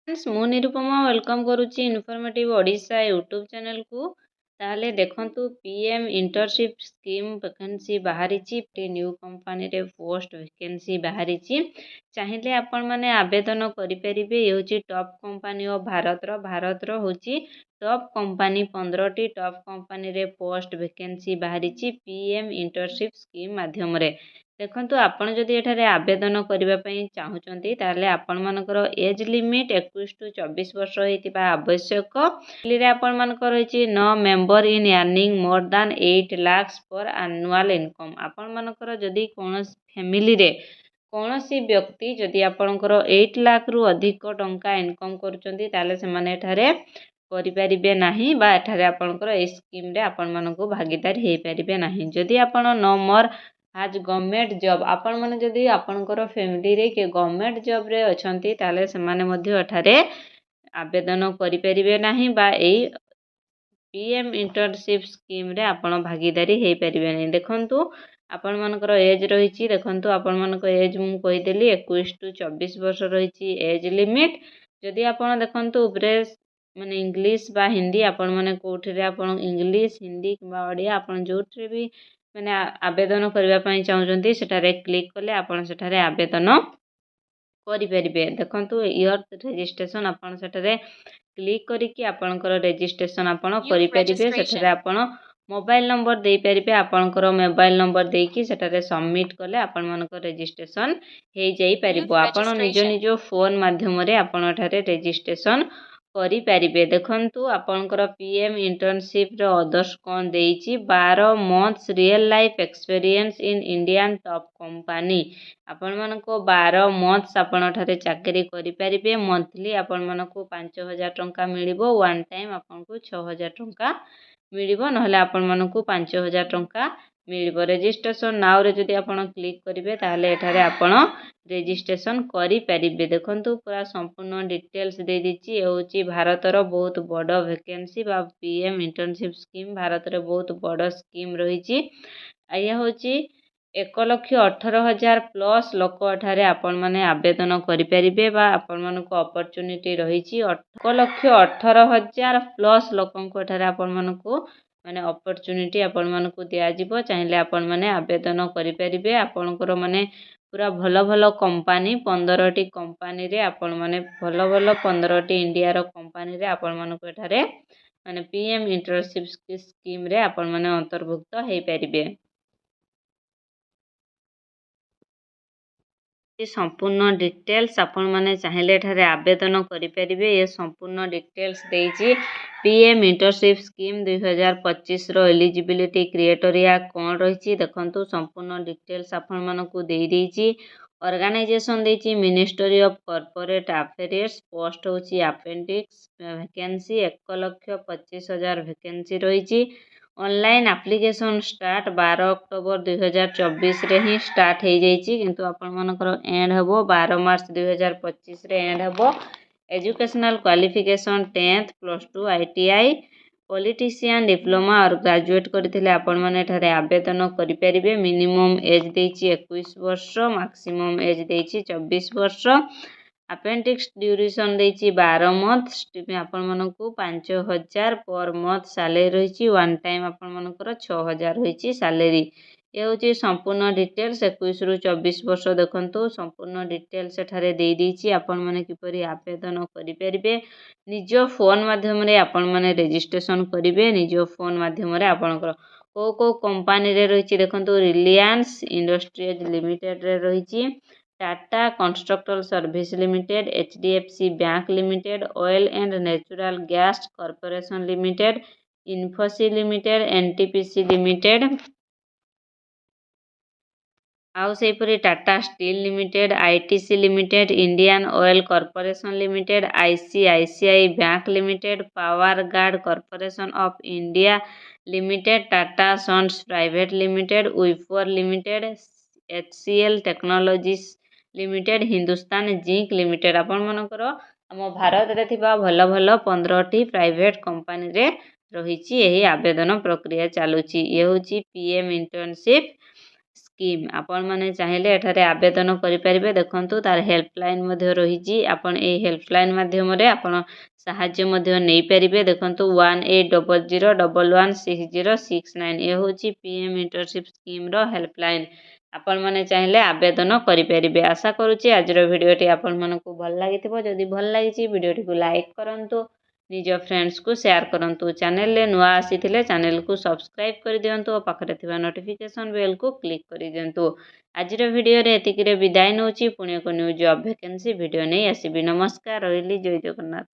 Friends मु Nirupama welcome करुच्ची informative Odisha YouTube channel को। ताहले देखंतु पीएम इंटर्नशिप स्कीम वैकेंसी बाहरी प्री न्यू कंपनी रे पोस्ट वैकेंसी बाहरी चाहिए आपण माने आवेदन करें। ये हूँ टॉप कंपनी ऑफ भारत होची टॉप कंपनी 15टी टॉप कंपनी रे पोस्ट वैकेंसी बाहरी पीएम इंटर्नशिप स्कीम माध्यम रे। देखंतु आपण जदि एठारे आवेदन करने चाहूँगी ताले आपण मानकर एज लिमिट 21 टू 24 वर्ष होइतिबा आवश्यक। आपण मानकर रही न मेंबर इन अर्निंग मोर दान 8 लाख पर एनुअल इनकम। आपण मानकर जदि कौन फैमिली रे कौनसी व्यक्ति जदि आपणकर 8 लाख रु अधिक टंका इनकम करुचंती ताले से एठारे करिपारिबे नाही बा एठारे आपणकर ए स्कीम रे आपण मानको भागीदार हेई परिबे नाही। जदि आपण नो मोर आज गवर्नमेंट जॉब आपण माने जदि आपणकर फैमिली रे के गवर्नमेंट जॉब रे अछंती ताले से माने मध्य एठारे आवेदन करिपारिबे नाही बा एई पीएम इंटर्नशिप स्कीम रे आपण भागीदारी हेई परिबे नाही। देखंतु आपण मानकर एज रही देखंतु आपण मानकर एज मु कहिदेली 21 टू 24 वर्ष रही एज लिमिट। जदि आपण देखंतु ब्रेस माने इंग्लिश बा हिंदी आपण माने कोठरे आपण इंग्लिश हिंदी किबा ओडिया आपण जोठरे भी माने आवेदन करबा पई चाहउचंती सेटारे क्लिक कले आपण सेटारे आवेदन करिपारिबे। देखंतु इयर रजिस्ट्रेशन आपण सेटारे क्लिक करिकि आपणकर रजिस्ट्रेशन आपण करिपारिबे। सेटारे आपण मोबाइल नंबर दे परिबे आपणकर मोबाइल नंबर देकी सेटारे सबमिट कले आपण मानकर रजिस्ट्रेशन हे जाई परिबो। आपण निज निज फोन माध्यम रे आपण एठारे रजिस्ट्रेशन करि परिबे। देखंतु आपणकर पीएम इंटर्नशिप रो अदर्स कोन देइची 12 months real life experience in Indian top company. आपण मानको 12 मंथ्स आपण एठारे चाकरी करि परिबे। मंथली आपण मानको 5000 टंका मिलिबो। वन टाइम आपण को 6000 टंका मिलिबो नहले आपण मानको 5000 टंका मिलिबो। रजिस्ट्रेशन नाउ रे जदि आपण क्लिक करिवे ताहले एठारे आपण रजिस्ट्रेशन करि परिबे। देखंतु पूरा संपूर्ण डिटेल्स दे दिछि। ए होची भारतर बहुत बड़ वैकेंसी बा पीएम इंटर्नशिप स्कीम भारत रे बहुत बड़ स्कीम रही। या होची 1,18,000 प्लस लोक एठारे आपण माने आवेदन करिपारिबे बा आपण मानको अपॉर्चुनिटी रही। 1,18,000 प्लस लोकंको एठारे आपण मानको माने अपॉर्चुनिटी आपण मानको दिया जिवो। चाहिले आपण माने आवेदन करिपारिबे। आपणकर माने पूरा भल भल कंपनी 15टी कंपनी रे आपण माने भल भल 15टी इंडिया रो कंपनी रे आपण मानको एठारे माने पीएम इंटर्नशिप स्कीम रे आपण माने अंतर्भुक्त हेई परिबे। संपूर्ण डिटेल्स आपण माने चाहिले एठारे आवेदन करिपारिबे। ये संपूर्ण डिटेल्स देइछि। पीएम इंटर्नशिप स्कीम 2025 रो एलिजिबिलिटी क्राइटेरिया कोन रहिछि देखंतु संपूर्ण डिटेल्स आपण मानकु देइ देइछि। ऑर्गेनाइजेशन देइछि ministry of corporate affairs. Post होछि अपेंडिक्स वैकेंसी 1,25,000 वैकेंसी रहिछि। ऑनलाइन एप्लीकेशन स्टार्ट 12 अक्टोबर 2024 रे ही स्टार्ट हो जाइछि किंतु आपण मानकर एंड हबो 12 मार्च 2025 रे एंड हबो। Educational qualification 10th +2 ITI politician diploma और ग्रेजुएट करथिले आपण माने एठारे आवेदन करि परिबे। मिनिमम एज देइछि 21 वर्ष मैक्सिमम एज देइछि 24 वर्ष। अपेंडिक्स ड्यूरेशन देइछि 12 मंथ। आपण मानकु 5000 पर मंथ सैलरी रहिछि। वन टाइम आपण मानकर 6000 होइछि सैलरी। ये होछि संपूर्ण डिटेल्स 21 रु 24 वर्ष। देखंतु संपूर्ण डिटेल्स एठारे देइ दिछि आपण माने किपरि आवेदन करि परिबे। निज फोन माध्यम रे आपण माने रजिस्ट्रेशन करिवे। निज फोन माध्यम रे आपणकर को कंपनी रे रहिछि देखंतु रिलायंस इंडस्ट्रीज लिमिटेड रे रहिछि। Tata constructor service limited HDFC bank limited oil and natural gas corporation limited Infosys limited NTPC limited आउ सेपरी Tata steel limited ITC limited Indian oil corporation limited ICICI bank limited power grid corporation of India limited Tata sons private limited Wipro limited HCL technologies limited Hindustan zinc limited. आपण मानकर आम भारत रे थिबा भल भल 15टी private company रे रहिछि। एही आवेदन प्रक्रिया चालुछि। ये होछि पीएम इंटर्नशिप ସ୍କିମ୍ ଆପଣମାନେ ଚାହିଁଲେ ଏଠାରେ ଆବେଦନ କରିପାରିବେ। ଦେଖନ୍ତୁ ତାର ହେଲ୍ପଲାଇନ୍ ମଧ୍ୟ ରହିଛି। ଆପଣ ଏହି ହେଲ୍ପଲାଇନ୍ ମାଧ୍ୟମରେ ଆପଣ ସାହାଯ୍ୟ ମଧ୍ୟ ନେଇପାରିବେ। ଦେଖନ୍ତୁ 1800116069 ଏ ହେଉଛି PM ଇଣ୍ଟର୍ନସିପ୍ ସ୍କିମ୍ର ହେଲ୍ପଲାଇନ୍। ଆପଣମାନେ ଚାହିଁଲେ ଆବେଦନ କରିପାରିବେ। ଆଶା କରୁଛି ଆଜିର ଭିଡ଼ିଓଟି ଆପଣମାନଙ୍କୁ ଭଲ ଲାଗିଥିବ। ଯଦି ଭଲ ଲାଗିଛି ଭିଡ଼ିଓଟିକୁ ଲାଇକ୍ କରନ୍ତୁ, ନିଜ ଫ୍ରେଣ୍ଡସ୍କୁ ସେୟାର କରନ୍ତୁ। ଚ୍ୟାନେଲରେ ନୂଆ ଆସିଥିଲେ ଚ୍ୟାନେଲକୁ ସବସ୍କ୍ରାଇବ୍ କରିଦିଅନ୍ତୁ ଓ ପାଖରେ ଥିବା ନୋଟିଫିକେସନ୍ ବେଲ୍କୁ କ୍ଲିକ୍ କରିଦିଅନ୍ତୁ। ଆଜିର ଭିଡ଼ିଓରେ ଏତିକିରେ ବିଦାୟ ନେଉଛି। ପୁଣି ଏକ ନ୍ୟୁ ଜବ୍ ଭ୍ୟାକେନ୍ସି ଭିଡ଼ିଓ ନେଇ ଆସିବି। ନମସ୍କାର, ରହିଲି। ଜୟ ଜଗନ୍ନାଥ।